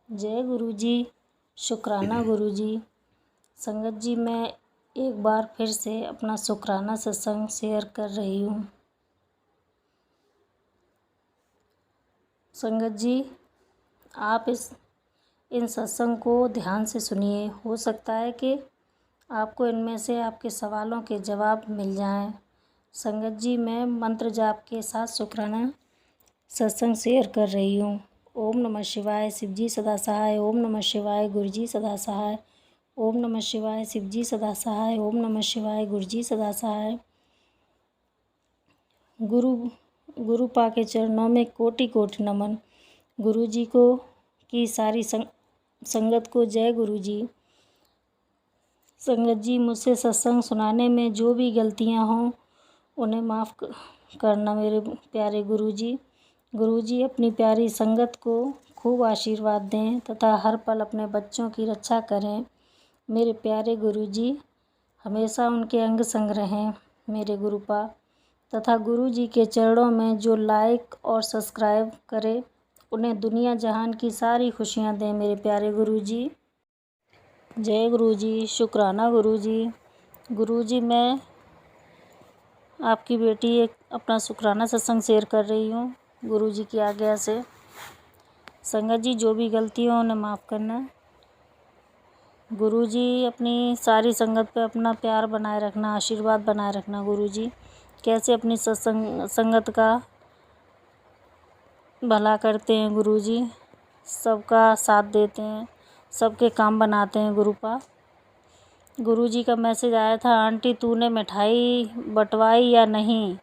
जय गुरु जी। शुक्राना गुरु जी। संगत जी, मैं एक बार फिर से अपना शुक्राना सत्संग शेयर कर रही हूँ। संगत जी, आप इन सत्संग को ध्यान से सुनिए। हो सकता है कि आपको इनमें से आपके सवालों के जवाब मिल जाएं। संगत जी, मैं मंत्र जाप के साथ शुक्राना सत्संग शेयर कर रही हूँ। ओम नमः शिवाय, शिवजी सदा सहाय। ओम नमः शिवाय, गुरुजी सदा सहाय। ओम नमः शिवाय, शिवजी सदा सहाय। ओम नमः शिवाय, गुरुजी सदा सहाय। गुरु पाके चरणों में कोटि कोटि नमन। गुरु जी को की सारी संगत को जय गुरु जी। संगत जी, मुझसे सत्संग सुनाने में जो भी गलतियां हों उन्हें माफ़ करना मेरे प्यारे गुरु जी। गुरु जी अपनी प्यारी संगत को खूब आशीर्वाद दें तथा हर पल अपने बच्चों की रक्षा करें। मेरे प्यारे गुरु जी हमेशा उनके अंग संग रहें मेरे गुरुपा। तथा गुरु जी के चरणों में जो लाइक और सब्सक्राइब करे उन्हें दुनिया जहान की सारी खुशियां दें मेरे प्यारे गुरु जी। जय गुरु जी। शुक्राना गुरु जी। गुरु जी, मैं आपकी बेटी एक अपना शुक्राना सत्संग शेयर कर रही हूँ गुरु जी की आज्ञा से। संगत जी, जो भी गलती हो उन्हें माफ़ करना। गुरु जी अपनी सारी संगत पे अपना प्यार बनाए रखना, आशीर्वाद बनाए रखना। गुरु जी कैसे अपनी संगत का भला करते हैं गुरु जी, सबका साथ देते हैं, सबके काम बनाते हैं गुरुपा। गुरु जी का मैसेज आया था, आंटी तूने मिठाई बंटवाई या नहीं?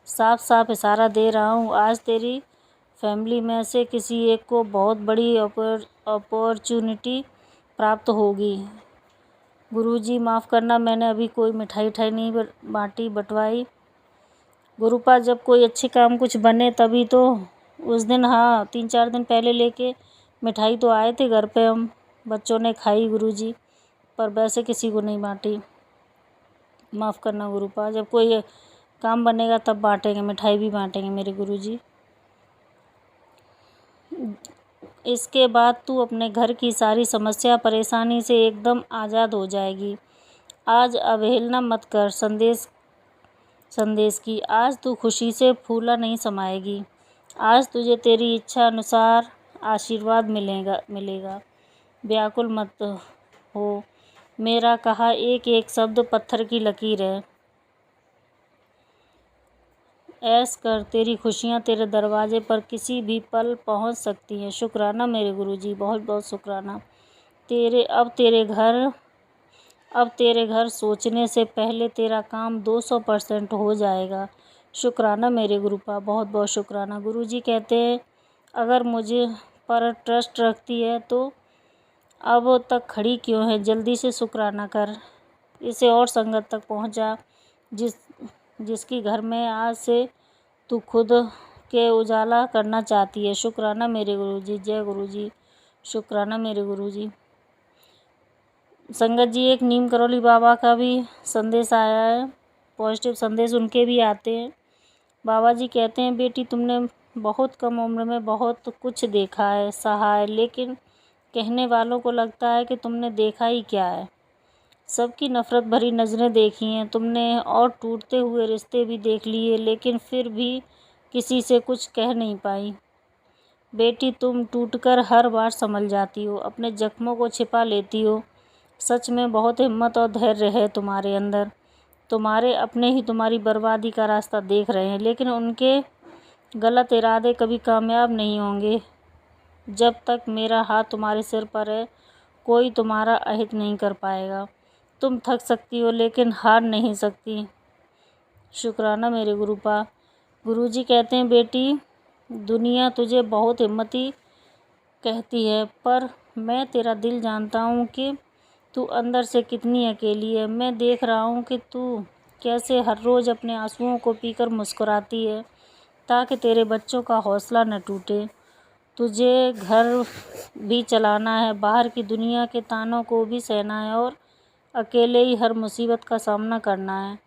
साफ साफ इशारा दे रहा हूँ, आज तेरी फैमिली में से किसी एक को बहुत बड़ी अपॉर्चुनिटी प्राप्त होगी। गुरु जी माफ़ करना, मैंने अभी कोई मिठाई नहीं बंटवाई। गुरुपा, जब कोई अच्छे काम कुछ बने तभी तो उस दिन, हाँ 3-4 दिन पहले लेके मिठाई तो आए थे घर पे, हम बच्चों ने खाई गुरु जी, पर वैसे किसी को नहीं बांटी। माफ़ करना गुरुपा, जब कोई काम बनेगा तब बांटेंगे, मिठाई भी बांटेंगे मेरे गुरुजी। इसके बाद तू अपने घर की सारी समस्या परेशानी से एकदम आज़ाद हो जाएगी। आज अवहेलना मत कर संदेश की। आज तू खुशी से फूला नहीं समाएगी। आज तुझे तेरी इच्छा अनुसार आशीर्वाद मिलेगा। व्याकुल मत हो। मेरा कहा एक एक शब्द पत्थर की लकीर है। ऐश कर, तेरी खुशियाँ तेरे दरवाजे पर किसी भी पल पहुँच सकती हैं। शुक्राना मेरे गुरुजी, बहुत बहुत शुक्राना। अब तेरे घर सोचने से पहले तेरा काम 200% हो जाएगा। शुक्राना मेरे गुरुपा, बहुत बहुत शुक्राना। गुरुजी कहते हैं, अगर मुझे पर ट्रस्ट रखती है तो अब तक खड़ी क्यों है? जल्दी से शुक्राना कर, इसे और संगत तक पहुँचा जिसकी घर में आज से तू खुद के उजाला करना चाहती है। शुक्राना मेरे गुरुजी। जय गुरुजी। शुक्राना मेरे गुरुजी। संगत जी, एक नीम करौली बाबा का भी संदेश आया है, पॉजिटिव संदेश उनके भी आते हैं। बाबा जी कहते हैं, बेटी तुमने बहुत कम उम्र में बहुत कुछ देखा है, सहा है, लेकिन कहने वालों को लगता है कि तुमने देखा ही क्या है। सबकी नफ़रत भरी नज़रें देखी हैं तुमने और टूटते हुए रिश्ते भी देख लिए, लेकिन फिर भी किसी से कुछ कह नहीं पाई। बेटी, तुम टूटकर हर बार संभल जाती हो, अपने जख्मों को छिपा लेती हो। सच में बहुत हिम्मत और धैर्य है तुम्हारे अंदर। तुम्हारे अपने ही तुम्हारी बर्बादी का रास्ता देख रहे हैं, लेकिन उनके गलत इरादे कभी कामयाब नहीं होंगे। जब तक मेरा हाथ तुम्हारे सिर पर है, कोई तुम्हारा अहित नहीं कर पाएगा। तुम थक सकती हो लेकिन हार नहीं सकती। शुक्राना मेरे गुरुपा। गुरुजी कहते हैं, बेटी दुनिया तुझे बहुत हिम्मती कहती है, पर मैं तेरा दिल जानता हूँ कि तू अंदर से कितनी अकेली है। मैं देख रहा हूँ कि तू कैसे हर रोज़ अपने आंसुओं को पीकर मुस्कुराती है ताकि तेरे बच्चों का हौसला न टूटे। तुझे घर भी चलाना है, बाहर की दुनिया के तानों को भी सहना है और अकेले ही हर मुसीबत का सामना करना है।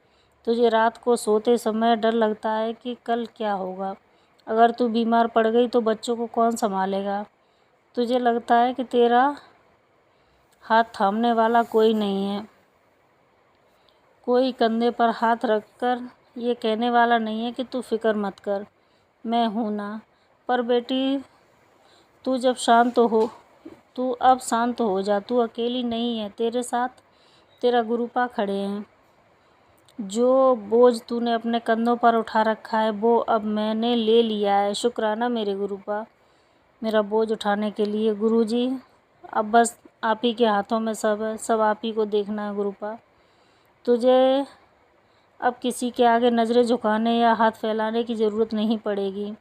तुझे रात को सोते समय डर लगता है कि कल क्या होगा। अगर तू बीमार पड़ गई तो बच्चों को कौन संभालेगा। तुझे लगता है कि तेरा हाथ थामने वाला कोई नहीं है, कोई कंधे पर हाथ रखकर ये कहने वाला नहीं है कि तू फिक्र मत कर, मैं हूँ ना। पर बेटी, तू अब शांत हो जा। तू अकेली नहीं है, तेरे साथ तेरा गुरुपा खड़े हैं। जो बोझ तूने अपने कंधों पर उठा रखा है वो अब मैंने ले लिया है। शुक्राना मेरे गुरुपा, मेरा बोझ उठाने के लिए। गुरुजी, अब बस आप ही के हाथों में सब है, सब आप ही को देखना है गुरुपा। तुझे अब किसी के आगे नज़रें झुकाने या हाथ फैलाने की ज़रूरत नहीं पड़ेगी।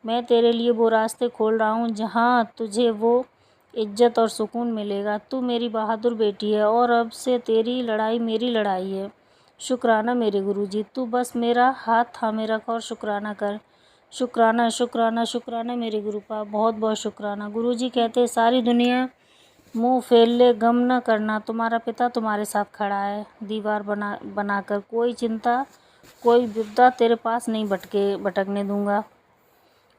मैं तेरे लिए वो रास्ते खोल रहा हूँ जहाँ तुझे वो इज्जत और सुकून मिलेगा। तू मेरी बहादुर बेटी है और अब से तेरी लड़ाई मेरी लड़ाई है। शुक्राना मेरे गुरुजी, तू बस मेरा हाथ थामे रख और शुक्राना कर। शुक्राना शुक्राना शुक्राना मेरे गुरुपा, बहुत बहुत शुक्राना। गुरुजी कहते सारी दुनिया मुंह फेर ले, गम न करना, तुम्हारा पिता तुम्हारे साथ खड़ा है दीवार बनाकर। कोई चिंता, कोई विपदा तेरे पास नहीं भटकने दूंगा।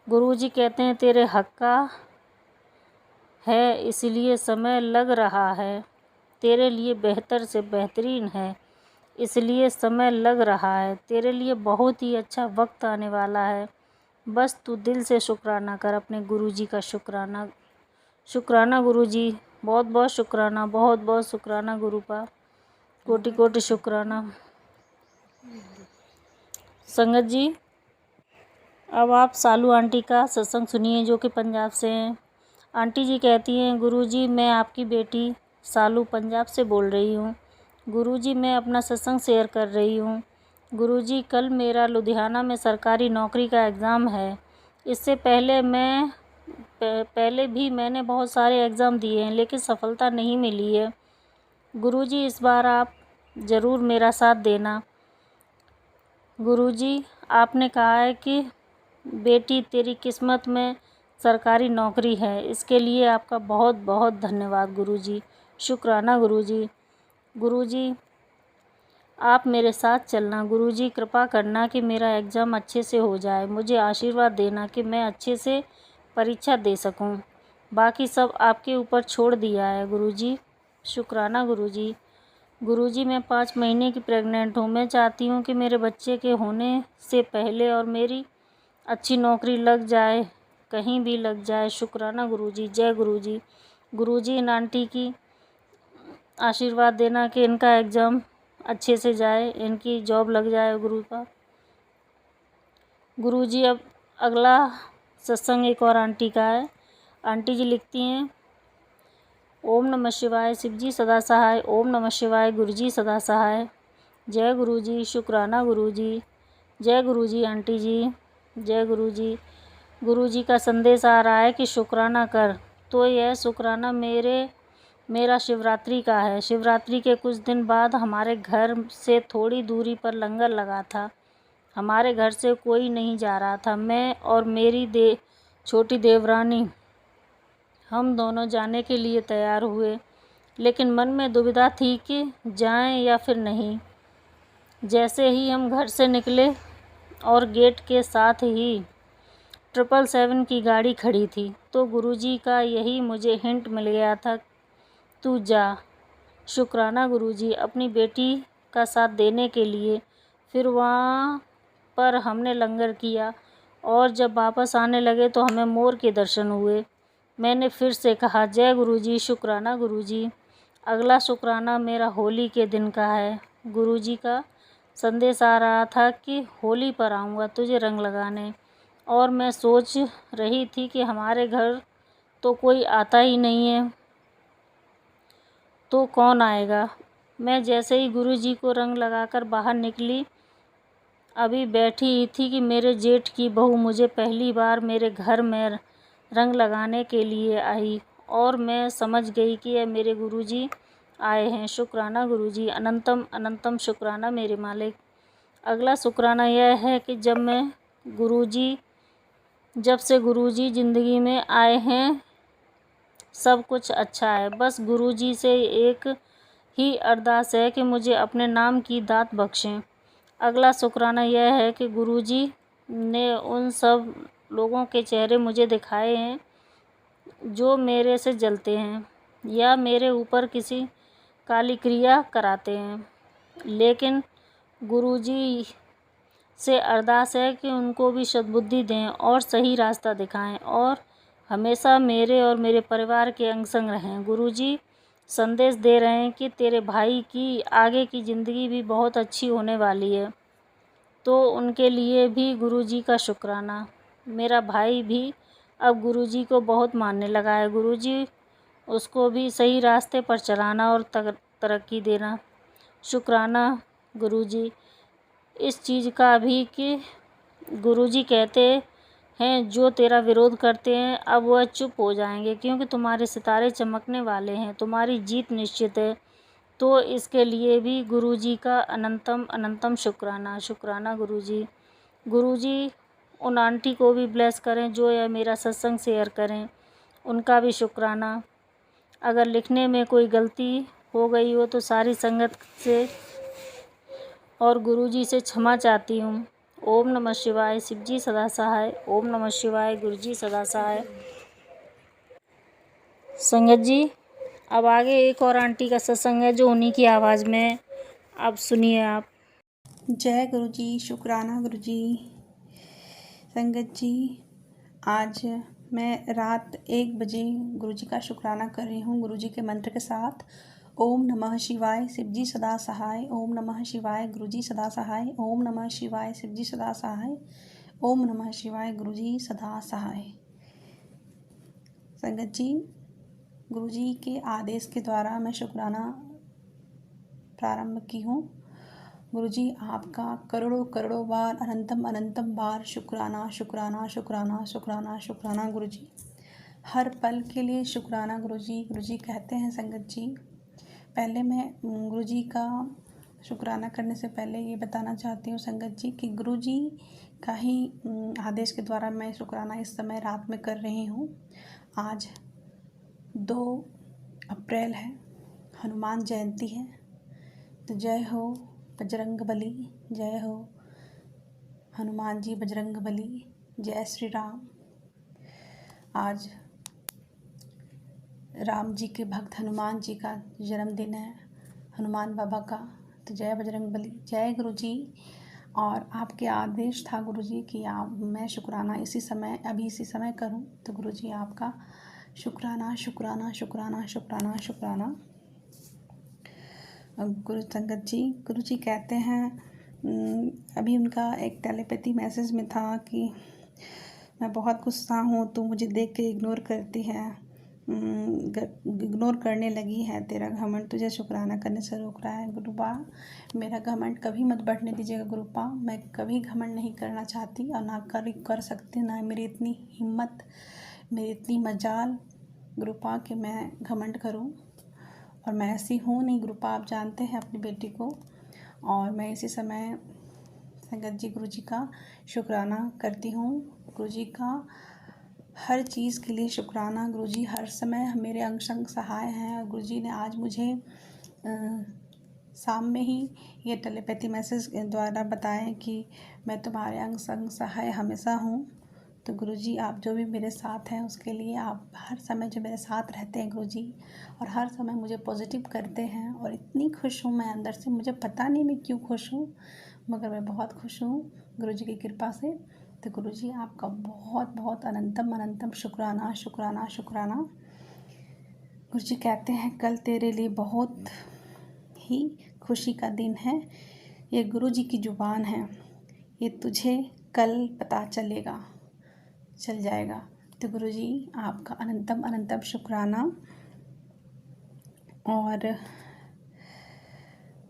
गुरुजी कहते हैं तेरे हक का है, इसलिए समय लग रहा है। तेरे लिए बेहतर से बेहतरीन है, इसलिए समय लग रहा है। तेरे लिए बहुत ही अच्छा वक्त आने वाला है। बस तू दिल से शुक्राना कर अपने गुरुजी का। शुक्राना शुक्राना गुरुजी, बहुत बहुत शुक्राना, बहुत बहुत शुक्राना गुरुपा, कोटि कोटि शुक्राना। संगत जी, अब आप सालू आंटी का सत्संग सुनिए जो कि पंजाब से हैं। आंटी जी कहती हैं, गुरुजी मैं आपकी बेटी सालू पंजाब से बोल रही हूँ। गुरुजी मैं अपना सत्संग शेयर कर रही हूँ। गुरुजी कल मेरा लुधियाना में सरकारी नौकरी का एग्ज़ाम है। इससे पहले भी मैंने बहुत सारे एग्ज़ाम दिए हैं लेकिन सफलता नहीं मिली है। गुरुजी इस बार आप ज़रूर मेरा साथ देना। गुरुजी आपने कहा है कि बेटी तेरी किस्मत में सरकारी नौकरी है, इसके लिए आपका बहुत बहुत धन्यवाद गुरुजी। शुक्राना गुरुजी। गुरुजी आप मेरे साथ चलना। गुरुजी कृपा करना कि मेरा एग्ज़ाम अच्छे से हो जाए। मुझे आशीर्वाद देना कि मैं अच्छे से परीक्षा दे सकूं। बाकी सब आपके ऊपर छोड़ दिया है गुरुजी। शुक्राना गुरुजी। गुरुजी मैं 5 महीने की प्रेग्नेंट हूँ। मैं चाहती हूँ कि मेरे बच्चे के होने से पहले और मेरी अच्छी नौकरी लग जाए, कहीं भी लग जाए। शुक्राना गुरुजी। जय गुरुजी। गुरुजी इन आंटी की आशीर्वाद देना कि इनका एग्ज़ाम अच्छे से जाए, इनकी जॉब लग जाए गुरुपा। गुरुजी अब अगला सत्संग एक और आंटी का है। आंटी जी लिखती हैं, ओम नमः शिवाय, शिवजी सदा सहाय। ओम नमः शिवाय, गुरुजी सदा सहाय। जय गुरुजी। शुक्राना गुरुजी। जय गुरुजी आंटी जी। जय गुरुजी। गुरुजी का संदेश आ रहा है कि शुक्राना कर। तो यह शुक्राना मेरा शिवरात्रि का है। शिवरात्रि के कुछ दिन बाद हमारे घर से थोड़ी दूरी पर लंगर लगा था। हमारे घर से कोई नहीं जा रहा था। मैं और मेरी छोटी देवरानी हम दोनों जाने के लिए तैयार हुए, लेकिन मन में दुविधा थी कि जाएं या फिर नहीं। जैसे ही हम घर से निकले और गेट के साथ ही 777 की गाड़ी खड़ी थी, तो गुरुजी का यही मुझे हिंट मिल गया था, तू जा। शुक्राना गुरुजी अपनी बेटी का साथ देने के लिए। फिर वहाँ पर हमने लंगर किया और जब वापस आने लगे तो हमें मोर के दर्शन हुए। मैंने फिर से कहा, जय गुरुजी। शुक्राना गुरुजी। अगला शुक्राना मेरा होली के दिन का है। गुरुजी का संदेश आ रहा था कि होली पर आऊँगा तुझे रंग लगाने, और मैं सोच रही थी कि हमारे घर तो कोई आता ही नहीं है तो कौन आएगा। मैं जैसे ही गुरुजी को रंग लगाकर बाहर निकली, अभी बैठी ही थी कि मेरे जेठ की बहू मुझे पहली बार मेरे घर में रंग लगाने के लिए आई और मैं समझ गई कि यह मेरे गुरुजी आए हैं। शुक्राना गुरुजी। अनंतम अनंतम शुक्राना मेरे मालिक। अगला शुक्राना यह है कि जब से गुरुजी ज़िंदगी में आए हैं सब कुछ अच्छा है। बस गुरुजी से एक ही अरदास है कि मुझे अपने नाम की दात बख्शें। अगला शुक्राना यह है कि गुरुजी ने उन सब लोगों के चेहरे मुझे दिखाए हैं जो मेरे से जलते हैं या मेरे ऊपर किसी काली क्रिया कराते हैं। लेकिन गुरुजी से अरदास है कि उनको भी सद्बुद्धि दें और सही रास्ता दिखाएं और हमेशा मेरे और मेरे परिवार के अंग संग रहें। गुरुजी संदेश दे रहे हैं कि तेरे भाई की आगे की ज़िंदगी भी बहुत अच्छी होने वाली है, तो उनके लिए भी गुरुजी का शुक्राना। मेरा भाई भी अब गुरुजी को बहुत मानने लगा है। गुरुजी उसको भी सही रास्ते पर चलाना और तरक्की देना। शुक्राना गुरुजी इस चीज़ का भी कि गुरुजी कहते हैं जो तेरा विरोध करते हैं अब वह चुप हो जाएंगे, क्योंकि तुम्हारे सितारे चमकने वाले हैं, तुम्हारी जीत निश्चित है। तो इसके लिए भी गुरुजी का अनंतम अनंतम शुक्राना। शुक्राना गुरुजी। गुरुजी उन आंटी को भी ब्लेस करें जो यह मेरा सत्संग शेयर करें, उनका भी शुक्राना। अगर लिखने में कोई गलती हो गई हो तो सारी संगत से और गुरुजी से क्षमा चाहती हूँ। ओम नमः शिवाय। शिवजी सदा सहाय। ओम नमः शिवाय। गुरुजी सदा सहाय। संगत जी, अब आगे एक और आंटी का सत्संग है जो उन्हीं की आवाज़ में है। अब सुनिए आप। जय गुरु जी। शुक्राना गुरु जी। संगत जी, आज मैं रात 1 बजे गुरु जी का शुक्राना कर रही हूँ गुरु जी के मंत्र के साथ। ओम नमः शिवाय। शिवजी सदा सहाय। ओम नमः शिवाय। गुरु जी सदा सहाय। ओम नमः शिवाय। शिवजी सदा सहाय। ओम नमः शिवाय। गुरु जी सदा सहाय। संगत जी, गुरु जी के आदेश के द्वारा मैं शुक्राना प्रारंभ की हूँ। गुरुजी आपका करोड़ों करोड़ों बार अनंतम अनंतम बार शुक्राना शुक्राना शुक्राना शुक्राना शुक्राना गुरुजी। हर पल के लिए शुक्राना गुरुजी। गुरुजी कहते हैं संगत जी, पहले मैं गुरुजी का शुक्राना करने से पहले ये बताना चाहती हूँ संगत जी कि गुरुजी का ही आदेश के द्वारा मैं शुक्राना इस समय रात में कर रही हूँ। आज 2 अप्रैल है, हनुमान जयंती है। तो जय हो बजरंग बली, जय हो हनुमान जी बजरंग बली, जय श्री राम। आज राम जी के भक्त हनुमान जी का जन्मदिन है, हनुमान बाबा का। तो जय बजरंग बली, जय गुरु जी। और आपके आदेश था गुरु जी कि मैं शुक्राना अभी इसी समय करूं। तो गुरु जी आपका शुक्राना शुक्राना शुक्राना शुक्राना शुक्राना। गुरु संगत जी, गुरु जी कहते हैं, अभी उनका एक टेलीपैथी मैसेज में था कि मैं बहुत गुस्सा हूँ, तू मुझे देख के इग्नोर करती है, इग्नोर करने लगी है, तेरा घमंड तुझे शुक्राना करने से रोक रहा है। गुरुबा, मेरा घमंड कभी मत बढ़ने दीजिएगा गुरुपा। मैं कभी घमंड नहीं करना चाहती और ना कर सकती, ना मेरी इतनी हिम्मत, मेरी इतनी मजाल गुरुपा कि मैं घमंड करूँ। और मैं ऐसी हूँ नहीं गुरुपा, आप जानते हैं अपनी बेटी को। और मैं इसी समय संगत जी गुरु जी का शुक्राना करती हूँ। गुरु जी का हर चीज़ के लिए शुक्राना। गुरु जी हर समय मेरे अंग संग सहाय हैं। और गुरु जी ने आज मुझे शाम में ही ये टेलीपैथी मैसेज द्वारा बताएं कि मैं तुम्हारे अंग संग सहाय हमेशा हूँ। तो गुरुजी आप जो भी मेरे साथ हैं उसके लिए आप हर समय जो मेरे साथ रहते हैं गुरुजी, और हर समय मुझे पॉजिटिव करते हैं। और इतनी खुश हूँ मैं अंदर से, मुझे पता नहीं मैं क्यों खुश हूँ, मगर मैं बहुत खुश हूँ गुरुजी की कृपा से। तो गुरुजी आपका बहुत बहुत अनंतम अनंतम शुक्राना शुक्राना शुक्राना। गुरुजी कहते हैं कल तेरे लिए बहुत ही खुशी का दिन है। ये गुरुजी की जुबान है, ये तुझे कल पता चल जाएगा। तो गुरुजी आपका अनंतम अनंतम शुक्राना। और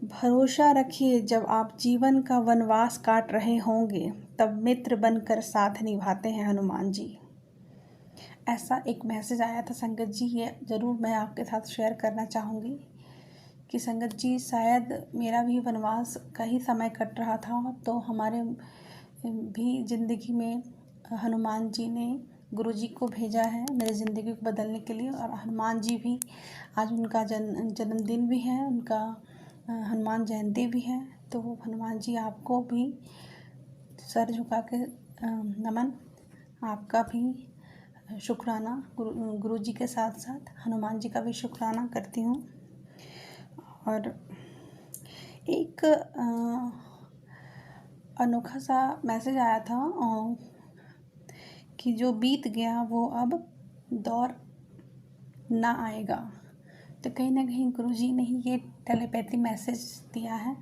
भरोसा रखिए, जब आप जीवन का वनवास काट रहे होंगे तब मित्र बनकर साथ निभाते हैं हनुमान जी। ऐसा एक मैसेज आया था संगत जी, ये ज़रूर मैं आपके साथ शेयर करना चाहूँगी कि संगत जी शायद मेरा भी वनवास का ही समय कट रहा था, तो हमारे भी ज़िंदगी में हनुमान जी ने गुरुजी को भेजा है मेरी ज़िंदगी को बदलने के लिए। और हनुमान जी भी आज उनका जन्मदिन भी है, उनका हनुमान जयंती भी है। तो हनुमान जी आपको भी सर झुका के नमन। आपका भी शुक्राना गुरु जी के साथ साथ हनुमान जी का भी शुक्राना करती हूँ। और एक अनोखा सा मैसेज आया था कि जो बीत गया वो अब दौर ना आएगा। तो कहीं ना कहीं गुरुजी ने ही ये टेलीपैथी मैसेज दिया है।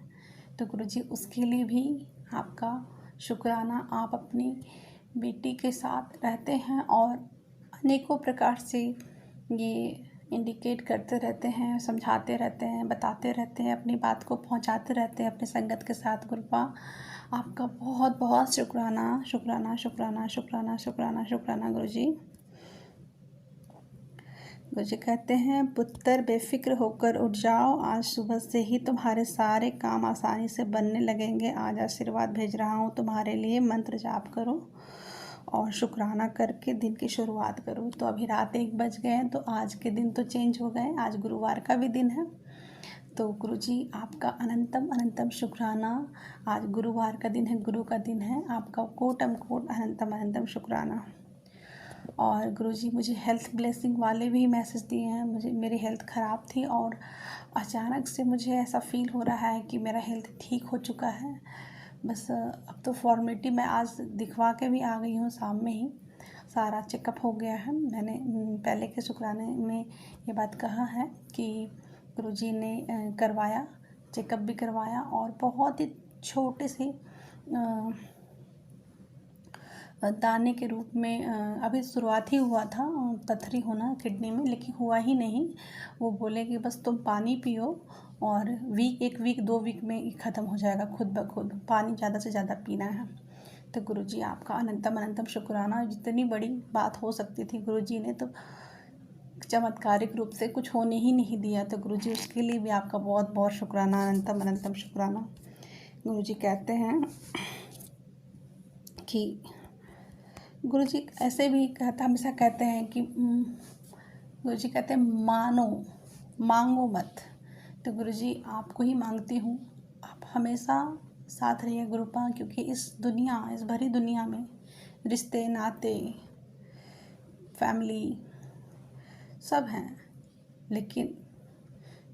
तो गुरुजी उसके लिए भी आपका शुक्राना। आप अपनी बेटी के साथ रहते हैं और अनेकों प्रकार से ये इंडिकेट करते रहते हैं, समझाते रहते हैं, बताते रहते हैं, अपनी बात को पहुंचाते रहते हैं अपनी संगत के साथ। गुरुपा आपका बहुत बहुत शुक्राना, शुक्राना, शुक्राना, शुक्राना, शुक्राना, शुक्राना गुरुजी। गुरुजी कहते हैं, पुत्र बेफिक्र होकर उठ जाओ, आज सुबह से ही तुम्हारे सारे काम आसानी से बनने लगेंगे। आज आशीर्वाद भेज रहा हूँ तुम्हारे लिए, मंत्र जाप करो और शुक्राना करके दिन की शुरुआत करो। तो अभी रात 1 बज गए हैं, तो आज के दिन तो चेंज हो गए, आज गुरुवार का भी दिन है। तो गुरुजी आपका अनंतम अनंतम शुक्राना। आज गुरुवार का दिन है, गुरु का दिन है, आपका कोटम कोट अनंतम अनंतम शुक्राना। और गुरुजी मुझे हेल्थ ब्लेसिंग वाले भी मैसेज दिए हैं। मेरी हेल्थ ख़राब थी और अचानक से मुझे ऐसा फील हो रहा है कि मेरा हेल्थ ठीक हो चुका है। बस अब तो फॉर्मेलिटी मैं आज दिखवा के भी आ गई हूँ, शाम में ही सारा चेकअप हो गया है। मैंने पहले के शुक्राने में ये बात कहा है कि गुरुजी ने करवाया, चेकअप भी करवाया और बहुत ही छोटे से दाने के रूप में अभी शुरुआत ही हुआ था पथरी होना किडनी में, लेकिन हुआ ही नहीं। वो बोले कि बस तुम पानी पियो और 1 वीक 2 वीक में ख़त्म हो जाएगा खुद ब खुद, पानी ज़्यादा से ज़्यादा पीना है। तो गुरुजी आपका अनंतम अनंतम शुक्राना। जितनी बड़ी बात हो सकती थी गुरुजी ने तो चमत्कारिक रूप से कुछ होने ही नहीं दिया। तो गुरुजी उसके लिए भी आपका बहुत बहुत शुक्राना, अनंतम अनंतम शुक्राना। गुरुजी कहते हैं कि गुरुजी ऐसे भी हमेशा कहते हैं कि गुरुजी कहते हैं मांगो मत। तो गुरुजी आपको ही मांगती हूँ, आप हमेशा साथ रहिए गुरुपा, क्योंकि इस भरी दुनिया में रिश्ते नाते फैमिली सब हैं, लेकिन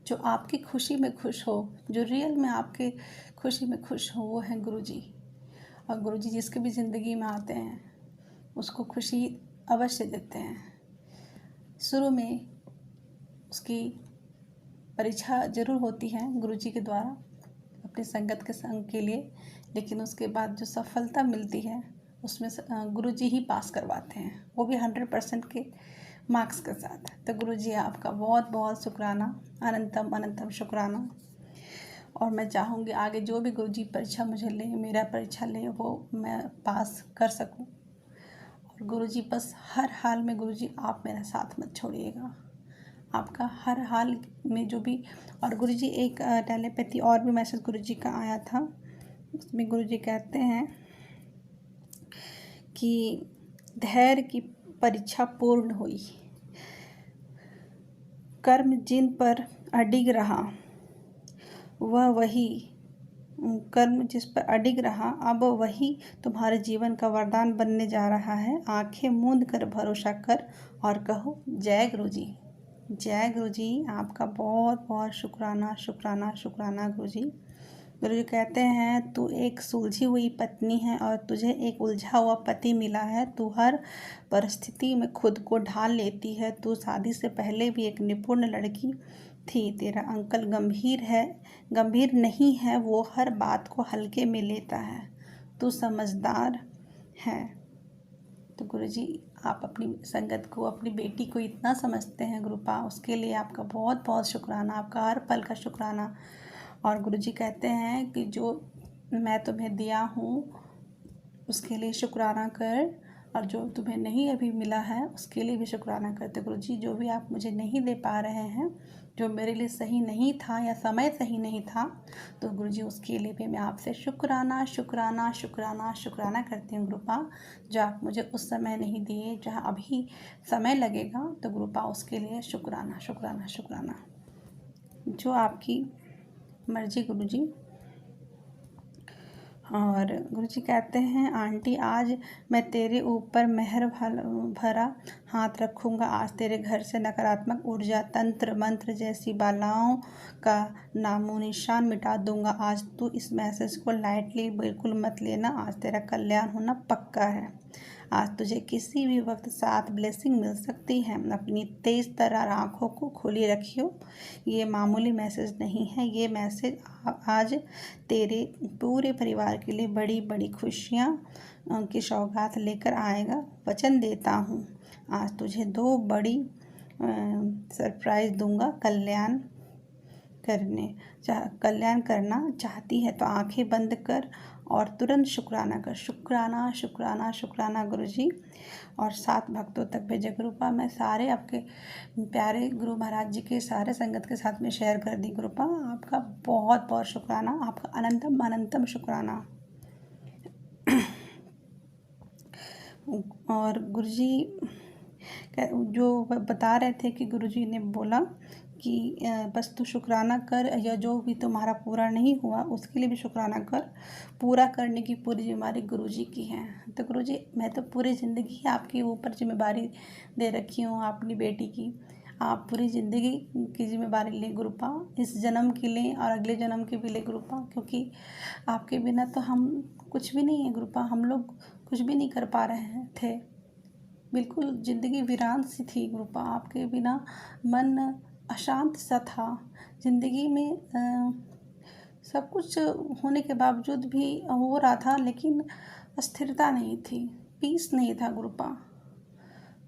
जो आपकी खुशी में खुश हो, जो रियल में आपके खुशी में खुश हो, वो है गुरुजी। और गुरुजी जिसके भी ज़िंदगी में आते हैं उसको खुशी अवश्य देते हैं। शुरू में उसकी परीक्षा ज़रूर होती है गुरुजी के द्वारा अपनी संगत के संग के लिए, लेकिन उसके बाद जो सफलता मिलती है उसमें गुरुजी ही पास करवाते हैं, वो भी 100% के मार्क्स के साथ। तो गुरुजी आपका बहुत बहुत शुक्राना, अनंतम अनंतम शुक्राना। और मैं चाहूँगी आगे जो भी गुरुजी परीक्षा मुझे ले, मेरा परीक्षा ले, वो मैं पास कर सकूँ। और गुरुजी बस हर हाल में गुरुजी आप मेरा साथ मत छोड़िएगा, आपका हर हाल में जो भी। और गुरुजी एक टेलीपैथी और भी मैसेज गुरुजी का आया था, उसमें गुरुजी कहते हैं कि धैर्य की परीक्षा पूर्ण हुई, कर्म जिन पर अडिग रहा कर्म जिस पर अडिग रहा अब वही तुम्हारे जीवन का वरदान बनने जा रहा है। आंखें मूंद कर भरोसा कर और कहो जय गुरुजी। जय गुरुजी। आपका बहुत बहुत शुक्राना, शुक्राना, शुक्राना गुरुजी। गुरुजी कहते हैं, तू एक सुलझी हुई पत्नी है और तुझे एक उलझा हुआ पति मिला है। तू हर परिस्थिति में खुद को ढाल लेती है। तू शादी से पहले भी एक निपुण लड़की थी। तेरा अंकल गंभीर नहीं है, वो हर बात को हल्के में लेता है। तू समझदार है। तो गुरुजी आप अपनी संगत को, अपनी बेटी को इतना समझते हैं गुरुपा, उसके लिए आपका बहुत बहुत शुक्राना, आपका हर पल का शुक्राना। और गुरुजी कहते हैं कि जो मैं तुम्हें दिया हूँ उसके लिए शुक्राना कर, और जो तुम्हें नहीं अभी मिला है उसके लिए भी शुक्राना करते। गुरुजी जो भी आप मुझे नहीं दे पा रहे हैं, जो मेरे लिए सही नहीं था या समय सही नहीं था, तो गुरुजी उसके लिए भी मैं आपसे शुक्राना, शुक्राना, शुक्राना, शुक्राना करती हूँ गुरुपा। जो आप मुझे उस समय नहीं दिए, जहाँ अभी समय लगेगा, तो गुरुपा उसके लिए शुक्राना, शुक्राना, शुक्राना। जो आपकी मर्जी गुरुजी। और गुरुजी कहते हैं, आंटी आज मैं तेरे ऊपर मेहर भरा हाथ रखूँगा। आज तेरे घर से नकारात्मक ऊर्जा, तंत्र मंत्र जैसी बालाओं का नामो निशान मिटा दूँगा। आज तू इस मैसेज को लाइटली बिल्कुल मत लेना। आज तेरा कल्याण होना पक्का है। आज तुझे किसी भी वक्त 7 ब्लेसिंग मिल सकती है। अपनी तेज तर्रार आँखों को खोली रखियो। ये मामूली मैसेज नहीं है, ये मैसेज आज तेरे पूरे परिवार के लिए बड़ी बड़ी खुशियाँ की सौगात लेकर आएगा। वचन देता हूँ, आज तुझे 2 बड़ी सरप्राइज़ दूंगा। कल्याण करना चाहती है तो आंखें बंद कर और तुरंत शुक्राना कर। शुक्राना शुक्राना शुक्राना गुरुजी। और 7 भक्तों तक भेजे गुरुपा। मैं सारे आपके प्यारे गुरु महाराज जी के सारे संगत के साथ में शेयर कर दी गुरुपा। आपका बहुत बहुत शुक्राना, आपका अनंतम अनंतम शुक्राना। और गुरुजी जो बता रहे थे कि गुरुजी ने बोला कि बस तू शुक्राना कर, या जो भी तुम्हारा पूरा नहीं हुआ उसके लिए भी शुक्राना कर। पूरा करने की पूरी जिम्मेदारी गुरुजी की है। तो गुरुजी, मैं तो पूरी ज़िंदगी आपके ऊपर जिम्मेदारी दे रखी हूँ अपनी बेटी की। आप पूरी ज़िंदगी की जिम्मेदारी लें गुरुपा, इस जन्म के लिए और अगले जन्म के भी ले गुरुपा, क्योंकि आपके बिना तो हम कुछ भी नहीं है गुरुपा। हम लोग कुछ भी नहीं कर पा रहे थे, बिल्कुल ज़िंदगी वीरान सी थी गुरुपा। आपके बिना मन अशांत सा था। ज़िंदगी में सब कुछ होने के बावजूद भी हो रहा था, लेकिन स्थिरता नहीं थी, पीस नहीं था गुरुपा।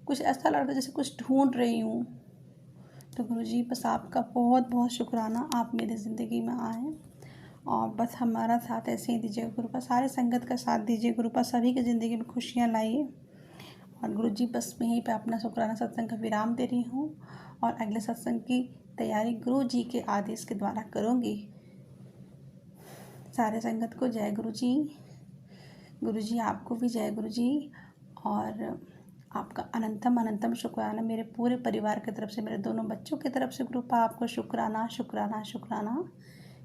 कुछ ऐसा लग रहा था जैसे कुछ ढूंढ रही हूँ। तो गुरुजी, बस आपका बहुत बहुत शुक्राना, आप मेरी ज़िंदगी में आए और बस हमारा साथ ऐसे ही दीजिए गुरुपा। सारे संगत का साथ दीजिए गुरुपा, सभी की ज़िंदगी में खुशियाँ लाइए। और गुरुजी, बस मैं यहीं पे अपना शुक्राना सत्संग का विराम दे रही हूँ और अगले सत्संग की तैयारी गुरुजी के आदेश के द्वारा करूँगी। सारे संगत को जय गुरुजी। गुरुजी, आपको भी जय गुरुजी। और आपका अनंतम अनंतम शुक्राना मेरे पूरे परिवार की तरफ से, मेरे दोनों बच्चों की तरफ से गुरुपा आपको शुक्राना शुक्राना शुक्राना।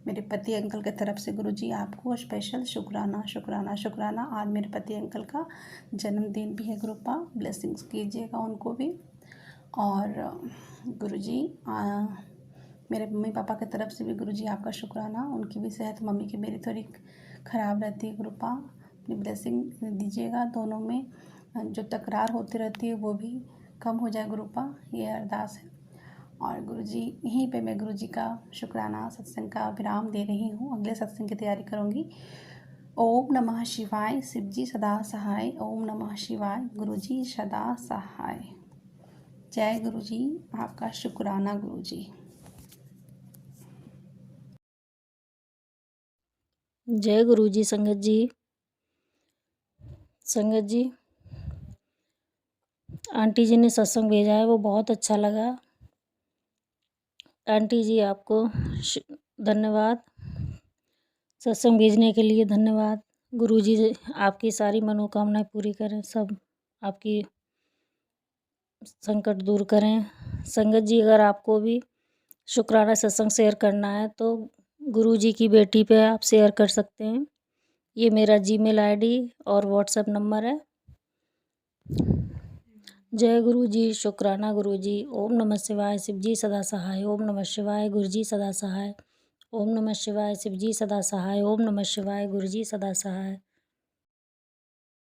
मेरे पति अंकल की तरफ से गुरुजी आपको स्पेशल शुक्राना शुक्राना शुक्राना। आज मेरे पति अंकल का जन्मदिन भी है गुरुपा, ब्लेसिंग्स कीजिएगा उनको भी। और गुरुजी, मेरे मम्मी पापा की तरफ से भी गुरुजी आपका शुक्राना। उनकी भी सेहत, मम्मी की मेरी थोड़ी ख़राब रहती है गुरुपा, अपनी ब्लेसिंग दीजिएगा। दोनों में जो तकरार होती रहती है वो भी कम हो जाए गुरुपा, ये अरदास है। और गुरुजी, यहीं पे मैं गुरुजी का शुक्राना सत्संग का विराम दे रही हूँ। अगले सत्संग की तैयारी करूँगी। ओम नमः शिवाय, शिवजी सदा सहाय। ओम नमः शिवाय, गुरुजी सदा सहाय। जय गुरुजी, आपका शुक्राना गुरुजी। जय गुरुजी। संगत जी, आंटी जी ने सत्संग भेजा है, वो बहुत अच्छा लगा। आंटी जी, आपको धन्यवाद। सत्संग भेजने के लिए धन्यवाद। गुरुजी आपकी सारी मनोकामनाएं पूरी करें, सब आपकी संकट दूर करें। संगत जी, अगर आपको भी शुक्राना सत्संग शेयर करना है तो गुरुजी की बेटी पे आप शेयर कर सकते हैं। ये मेरा जीमेल आईडी और व्हाट्सएप नंबर है। जय गुरुजी, शुक्राना गुरुजी। ओम नमः शिवाय, शिवजी सदा सहाय। ओम नमः शिवाय, गुरुजी सदा सहाय। ओम नमः शिवाय, शिवजी सदा सहाय। ओम नमः शिवाय, गुरुजी सदा सहाय।